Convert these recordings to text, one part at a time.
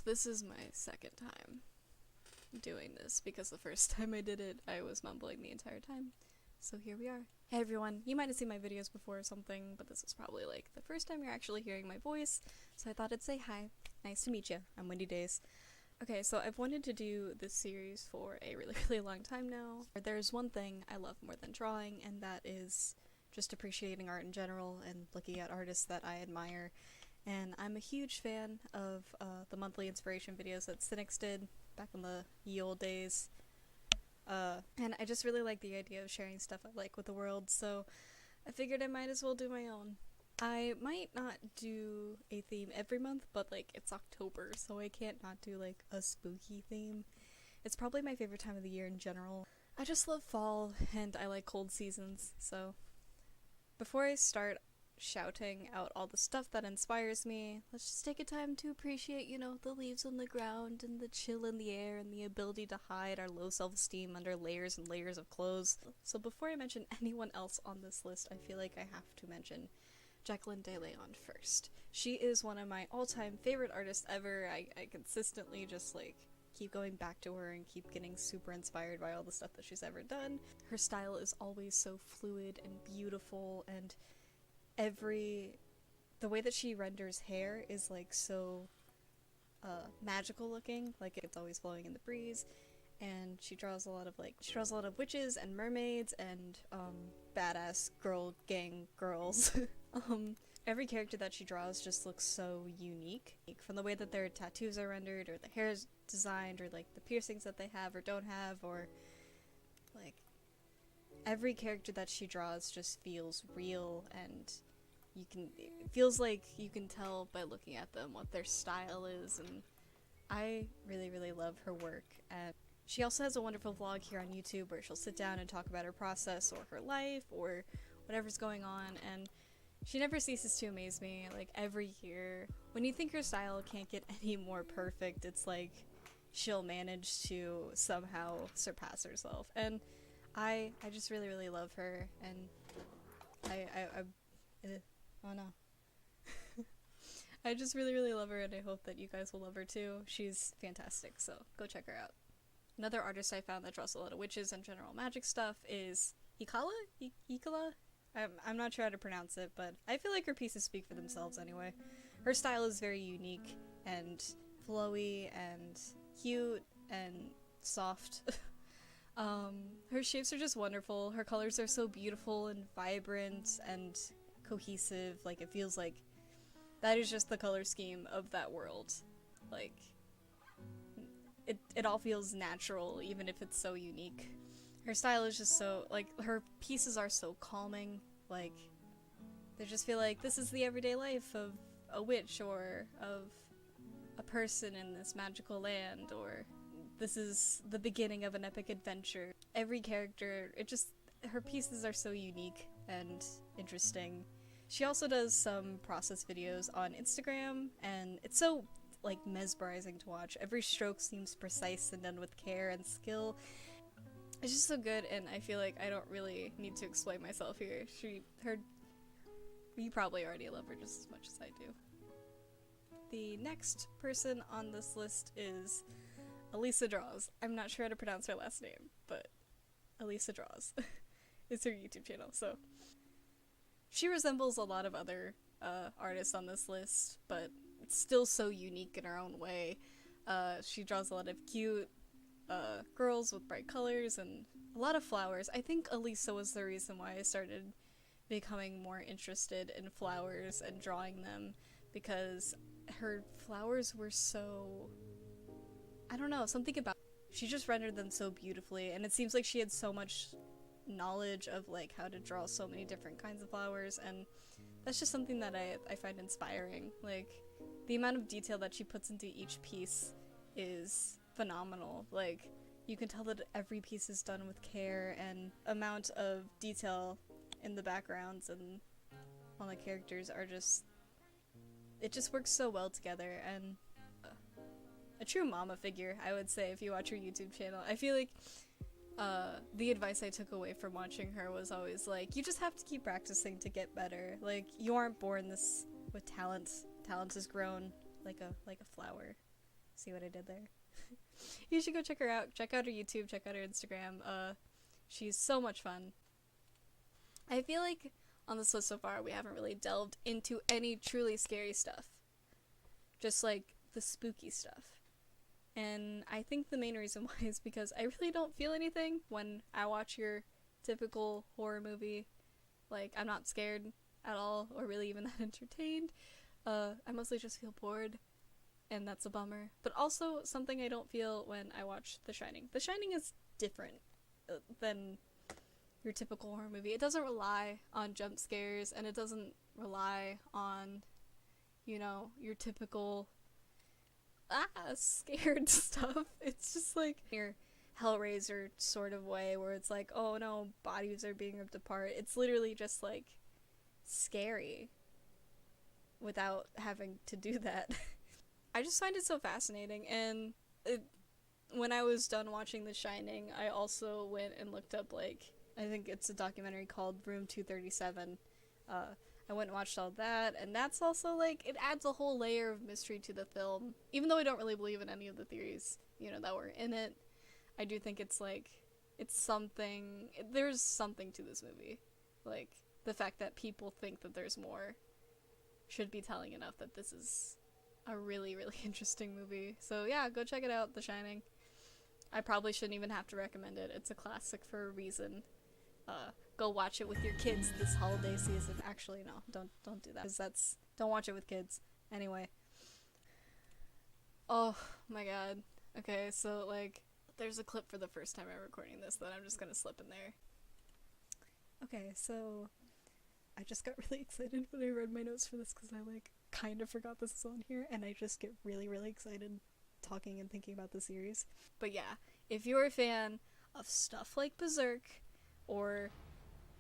This is my second time doing this because the first time I did it, I was mumbling the entire time. So here we are. Hey everyone, you might have seen my videos before or something, but this is probably like the first time you're actually hearing my voice, so I thought I'd say hi. Nice to meet you. I'm Windy Days. Okay, so I've wanted to do this series for a really long time now. There's one thing I love more than drawing, and that is just appreciating art in general and looking at artists that I admire. And I'm a huge fan of the monthly inspiration videos that Cynics did back in the ye old days. And I just really like the idea of sharing stuff I like with the world, so I figured I might as well do my own. I might not do a theme every month, but like it's October, so I can't not do like a spooky theme. It's probably my favorite time of the year in general. I just love fall and I like cold seasons, so before I start shouting out all the stuff that inspires me, let's just take a time to appreciate, you know, the leaves on the ground and the chill in the air and the ability to hide our low self-esteem under layers and layers of clothes. So before I mention anyone else on this list, I feel like I have to mention Jacqueline de Leon first. She is one of my all-time favorite artists ever. I consistently just like keep going back to her and keep getting super inspired by all the stuff that she's ever done. Her style is always so fluid and beautiful, and the way that she renders hair is like so magical looking, like it's always flowing in the breeze. And she draws a lot of witches and mermaids and badass girl gang girls. Every character that she draws just looks so unique, from the way that their tattoos are rendered, or the hair is designed, or like the piercings that they have or don't have, or like every character that she draws just feels real, and it feels like you can tell by looking at them what their style is, and I really love her work. And she also has a wonderful vlog here on YouTube where she'll sit down and talk about her process or her life or whatever's going on, and she never ceases to amaze me. Like every year, when you think your style can't get any more perfect, it's like she'll manage to somehow surpass herself, and I just really love her, and oh no. I just really love her, and I hope that you guys will love her too. She's fantastic, so go check her out. Another artist I found that draws a lot of witches and general magic stuff is Heikala? Ecola? I'm not sure how to pronounce it, but I feel like her pieces speak for themselves anyway. Her style is very unique and flowy and cute and soft. Her shapes are just wonderful. Her colors are so beautiful and vibrant and cohesive. Like, it feels like that is just the color scheme of that world. Like, it all feels natural, even if it's so unique. Her style is just so, like, her pieces are so calming. Like, they just feel like this is the everyday life of a witch, or of a person in this magical land, or this is the beginning of an epic adventure. Every character, her pieces are so unique and interesting. She also does some process videos on Instagram, and it's so, like, mesmerizing to watch. Every stroke seems precise and done with care and skill. It's just so good, and I feel like I don't really need to explain myself here. You probably already love her just as much as I do. The next person on this list is Alisa Draws. I'm not sure how to pronounce her last name, but Alisa Draws is her YouTube channel, so she resembles a lot of other artists on this list, but it's still so unique in her own way. She draws a lot of cute girls with bright colors and a lot of flowers. I think Alisa was the reason why I started becoming more interested in flowers and drawing them, because her flowers were so, I don't know, something about she just rendered them so beautifully, and it seems like she had so much knowledge of like how to draw so many different kinds of flowers, and that's just something that I find inspiring. Like, the amount of detail that she puts into each piece is phenomenal. Like, you can tell that every piece is done with care, and amount of detail in the backgrounds and on the characters are just, it just works so well together, and a true mama figure, I would say, if you watch her YouTube channel. I feel like the advice I took away from watching her was always like, you just have to keep practicing to get better. Like, you aren't born this with talent. Talent is grown like a flower. See what I did there? You should go check her out. Check out her YouTube, check out her Instagram. She's so much fun. I feel like on this list so far, we haven't really delved into any truly scary stuff. Just like the spooky stuff. And I think the main reason why is because I really don't feel anything when I watch your typical horror movie. Like, I'm not scared at all, or really even that entertained. I mostly just feel bored, and that's a bummer. But also, something I don't feel when I watch The Shining. The Shining is different than your typical horror movie. It doesn't rely on jump scares, and it doesn't rely on, you know, your typical scared stuff. It's just like your Hellraiser sort of way, where it's like, oh no, bodies are being ripped apart. It's literally just like scary without having to do that. I just find it so fascinating, and when I was done watching The Shining, I also went and looked up, like, I think it's a documentary called Room 237. I went and watched all that, and that's also, like, it adds a whole layer of mystery to the film. Even though I don't really believe in any of the theories, you know, that were in it, I do think it's, like, it's something, there's something to this movie. Like, the fact that people think that there's more should be telling enough that this is a really, really interesting movie. So yeah, go check it out, The Shining. I probably shouldn't even have to recommend it. It's a classic for a reason. Go watch it with your kids this holiday season. Actually, no, don't do that, because don't watch it with kids. Anyway. Oh my god. Okay, so, like, there's a clip for the first time I'm recording this that I'm just gonna slip in there. Okay, so I just got really excited when I read my notes for this, because I, like, kind of forgot this was on here, and I just get really, really excited talking and thinking about the series. But yeah, if you're a fan of stuff like Berserk, or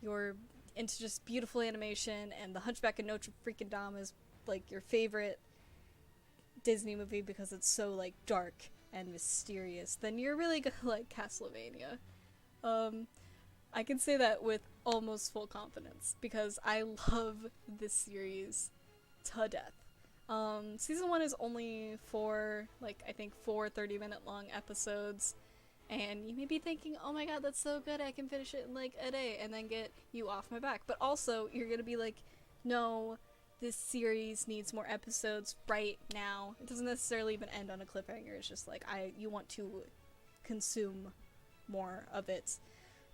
you're into just beautiful animation, and The Hunchback of Notre freaking Dame is, like, your favorite Disney movie because it's so, like, dark and mysterious, then you're really gonna like Castlevania. I can say that with almost full confidence, because I love this series to death. Season 1 is only four 30-minute long episodes, and you may be thinking, oh my god, that's so good, I can finish it in like a day and then get you off my back. But also, you're gonna be like, no, this series needs more episodes right now. It doesn't necessarily even end on a cliffhanger, it's just like, you want to consume more of it.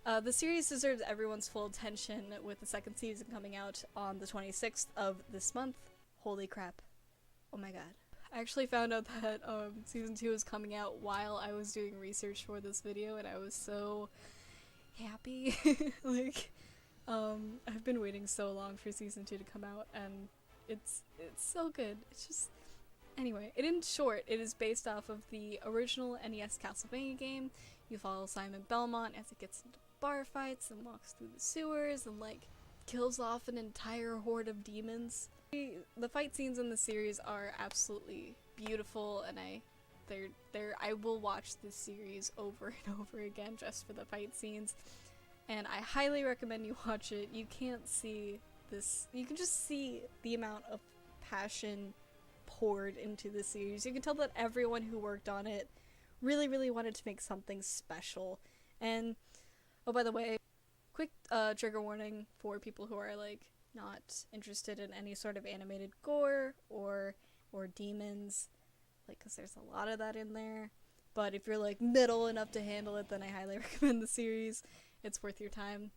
The series deserves everyone's full attention, with the second season coming out on the 26th of this month. Holy crap. Oh my god. I actually found out that season 2 is coming out while I was doing research for this video, and I was so happy. Like, I've been waiting so long for season 2 to come out, and it's so good. It's just... Anyway, in short, it is based off of the original NES Castlevania game. You follow Simon Belmont as he gets into bar fights and walks through the sewers and, like, kills off an entire horde of demons. The fight scenes in the series are absolutely beautiful, and I will watch this series over and over again just for the fight scenes, and I highly recommend you watch it. You can't see this, you can just see the amount of passion poured into the series. You can tell that everyone who worked on it really, really wanted to make something special. And, oh, by the way, quick trigger warning for people who are, like, not interested in any sort of animated gore or demons, like, because there's a lot of that in there. But if you're, like, middle enough to handle it, then I highly recommend the series. It's worth your time.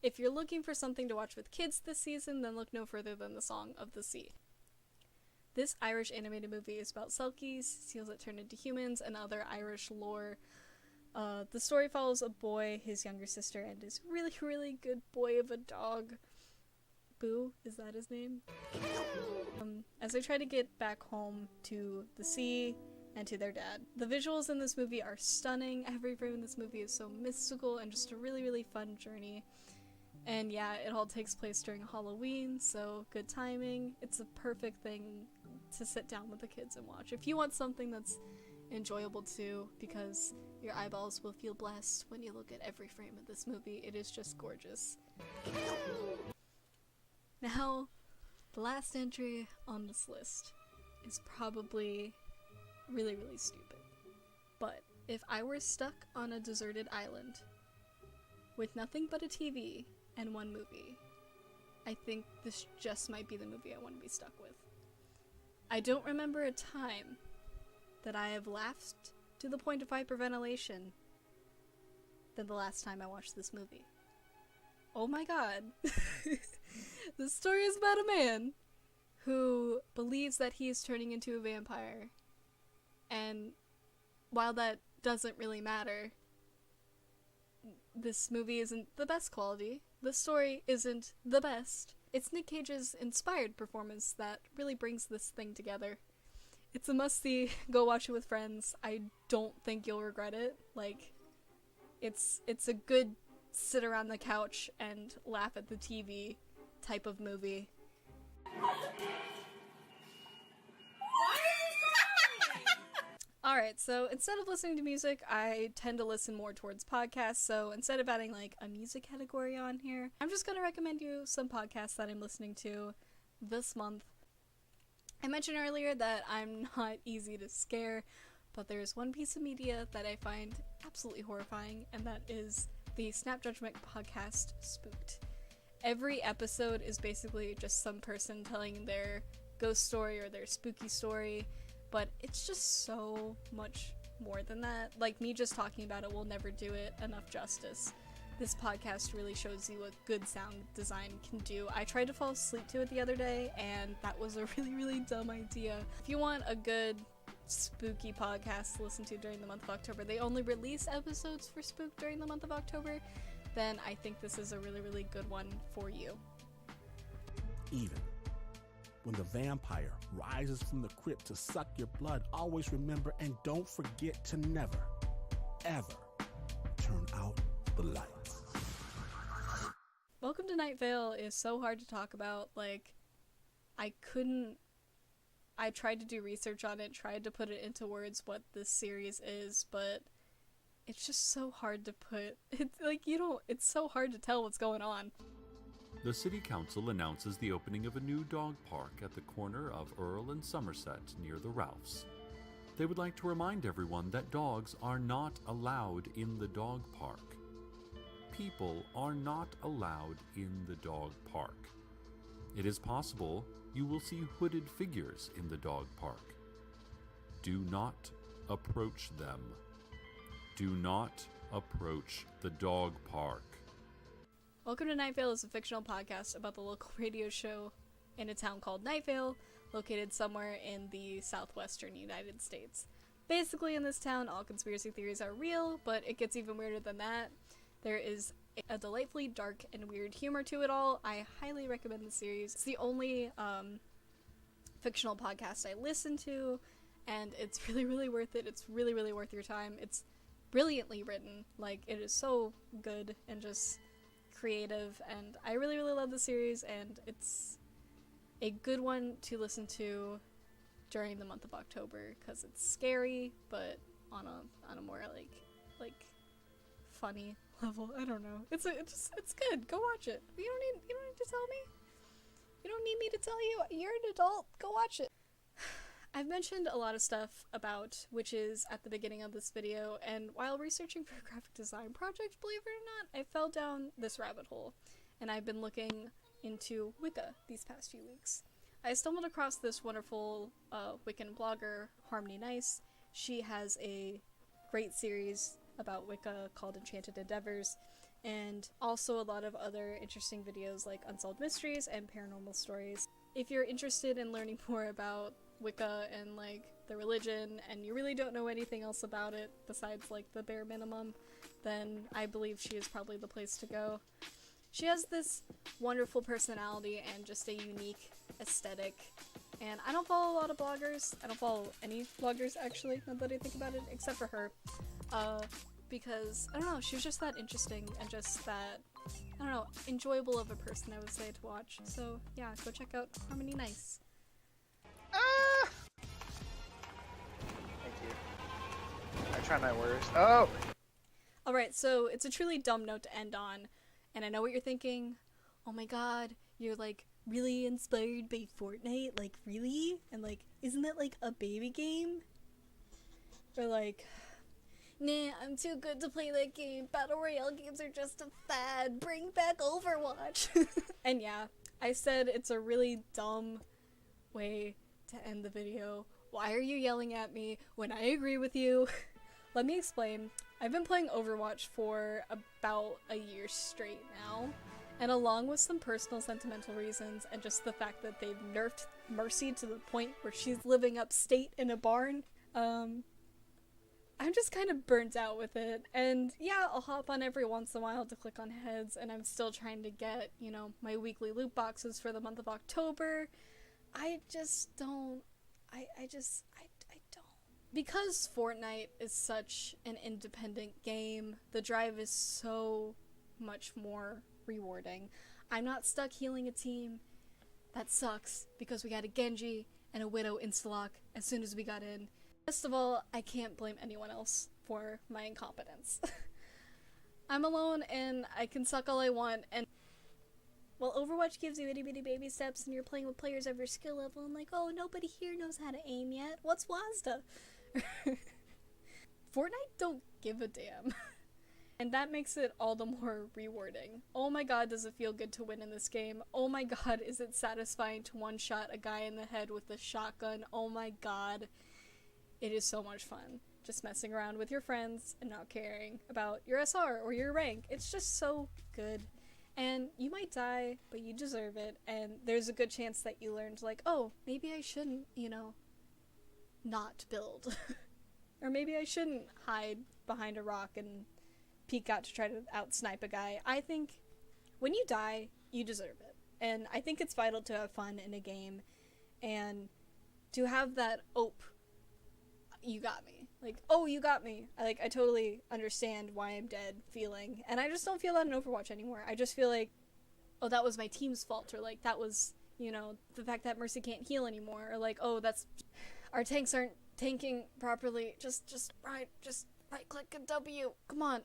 If you're looking for something to watch with kids this season, then look no further than The Song of the Sea. This Irish animated movie is about selkies, seals that turn into humans, and other Irish lore. The story follows a boy, his younger sister, and his really, really good boy of a dog. Boo, is that his name? As they try to get back home to the sea and to their dad. The visuals in this movie are stunning. Every frame in this movie is so mystical and just a really, really fun journey. And yeah, it all takes place during Halloween, so good timing. It's a perfect thing to sit down with the kids and watch. If you want something that's enjoyable too, because your eyeballs will feel blessed when you look at every frame of this movie. It is just gorgeous. Now, the last entry on this list is probably really, really stupid. But if I were stuck on a deserted island with nothing but a TV and one movie, I think this just might be the movie I want to be stuck with. I don't remember a time that I have laughed to the point of hyperventilation than the last time I watched this movie. Oh my god. This story is about a man who believes that he is turning into a vampire. And while that doesn't really matter, this movie isn't the best quality. The story isn't the best. It's Nick Cage's inspired performance that really brings this thing together. It's a must-see. Go watch it with friends. I don't think you'll regret it. Like, it's a good sit around the couch and laugh at the TV type of movie. Alright, so instead of listening to music, I tend to listen more towards podcasts, so instead of adding like a music category on here, I'm just gonna recommend you some podcasts that I'm listening to this month. I mentioned earlier that I'm not easy to scare, but there's one piece of media that I find absolutely horrifying, and that is the Snap Judgment podcast, Spooked. Every episode is basically just some person telling their ghost story or their spooky story, but it's just so much more than that. Like, me just talking about it will never do it enough justice. This podcast really shows you what good sound design can do. I tried to fall asleep to it the other day, and that was a really, really dumb idea. If you want a good spooky podcast to listen to during the month of October, they only release episodes for Spook during the month of October, then I think this is a really, really good one for you. Even when the vampire rises from the crypt to suck your blood, always remember and don't forget to never, ever turn out the lights. Welcome to Night Vale is so hard to talk about. Like, I tried to do research on it, tried to put it into words what this series is, but it's just so hard to put. It's like, it's so hard to tell what's going on. The City Council announces the opening of a new dog park at the corner of Earl and Somerset near the Ralphs. They would like to remind everyone that dogs are not allowed in the dog park. People are not allowed in the dog park. It is possible you will see hooded figures in the dog park. Do not approach them. Do not approach the dog park. Welcome to Night Vale is a fictional podcast about the local radio show in a town called Night Vale, located somewhere in the southwestern United States. Basically, in this town, all conspiracy theories are real, but it gets even weirder than that. There is a delightfully dark and weird humor to it all. I highly recommend the series. It's the only fictional podcast I listen to, and it's really, really worth it. It's really, really worth your time. It's brilliantly written. Like, it is so good and just creative, and I really, really love the series, and it's a good one to listen to during the month of October because it's scary, but on a more like funny level. I don't know. It's good. Go watch it. You don't need to tell me. You don't need me to tell you. You're an adult. Go watch it. I've mentioned a lot of stuff about witches at the beginning of this video, and while researching for a graphic design project, believe it or not, I fell down this rabbit hole, and I've been looking into Wicca these past few weeks. I stumbled across this wonderful Wiccan blogger, Harmony Nice. She has a great series about Wicca called Enchanted Endeavors, and also a lot of other interesting videos like Unsolved Mysteries and Paranormal Stories. If you're interested in learning more about Wicca and like the religion, and you really don't know anything else about it besides like the bare minimum, then I believe she is probably the place to go. She has this wonderful personality and just a unique aesthetic, and I don't follow a lot of bloggers. I don't follow any bloggers, actually, now that I think about it, except for her, because, I don't know, she was just that interesting and just that, I don't know, enjoyable of a person, I would say, to watch. So yeah, go check out Harmony Nice. Thank you. I try my worst. Oh! Alright, so it's a truly dumb note to end on, and I know what you're thinking. Oh my god, you're like really inspired by Fortnite? Like, really? And like, isn't that like a baby game? Or like, nah, I'm too good to play that game. Battle Royale games are just a fad. Bring back Overwatch. And yeah, I said it's a really dumb way to end the video. Why are you yelling at me when I agree with you? Let me explain. I've been playing Overwatch for about a year straight now. And along with some personal sentimental reasons and just the fact that they've nerfed Mercy to the point where she's living upstate in a barn, I'm just kind of burnt out with it. And yeah, I'll hop on every once in a while to click on heads, and I'm still trying to get, you know, my weekly loot boxes for the month of October. I just don't. I don't. Because Fortnite is such an independent game, the drive is so much more rewarding. I'm not stuck healing a team. That sucks, because we got a Genji and a Widow insta-lock as soon as we got in. First of all, I can't blame anyone else for my incompetence. I'm alone and I can suck all I want, and well, Overwatch gives you itty bitty baby steps and you're playing with players of your skill level and like, oh, nobody here knows how to aim yet. What's WASDA? Fortnite don't give a damn. And that makes it all the more rewarding. Oh my god, does it feel good to win in this game. Oh my god, is it satisfying to one-shot a guy in the head with a shotgun. Oh my god. It is so much fun. Just messing around with your friends and not caring about your SR or your rank. It's just so good. And you might die, but you deserve it. And there's a good chance that you learned, like, oh, maybe I shouldn't, you know, not build. Or maybe I shouldn't hide behind a rock and peek out to try to out-snipe a guy. I think when you die, you deserve it. And I think it's vital to have fun in a game and to have that you got me. Like, oh, you got me. I totally understand why I'm dead feeling. And I just don't feel that in Overwatch anymore. I just feel like, oh, that was my team's fault. Or like, that was, you know, the fact that Mercy can't heal anymore. Or like, oh, that's, our tanks aren't tanking properly. Just right click a W. Come on.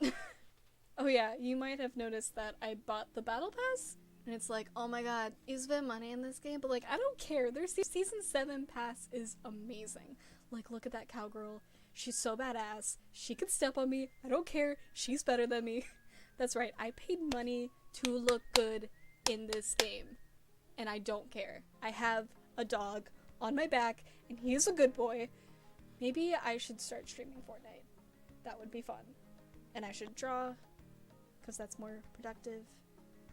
Oh yeah, you might have noticed that I bought the battle pass. And it's like, oh my god, you spend money in this game? But like, I don't care. Their season 7 pass is amazing. Like, look at that cowgirl. She's so badass. She can step on me. I don't care. She's better than me. That's right. I paid money to look good in this game. And I don't care. I have a dog on my back, and he is a good boy. Maybe I should start streaming Fortnite. That would be fun. And I should draw, because that's more productive.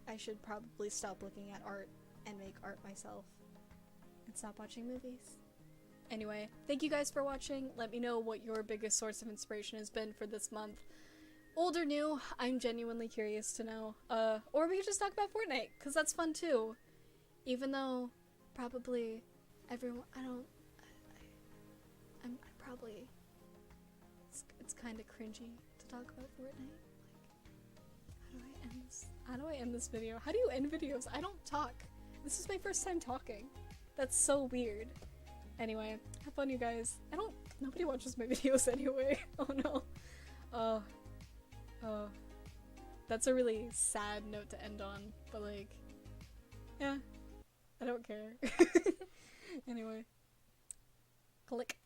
I should probably stop looking at art and make art myself. And stop watching movies. Anyway, thank you guys for watching. Let me know what your biggest source of inspiration has been for this month. Old or new, I'm genuinely curious to know. Or we could just talk about Fortnite, because that's fun too. Even though, probably, everyone, I'm probably, it's kind of cringy to talk about Fortnite. Like, how do I end this video? How do you end videos? I don't talk. This is my first time talking. That's so weird. Anyway, have fun, you guys. Nobody watches my videos anyway. Oh no. That's a really sad note to end on, but like, yeah, I don't care. Anyway, click.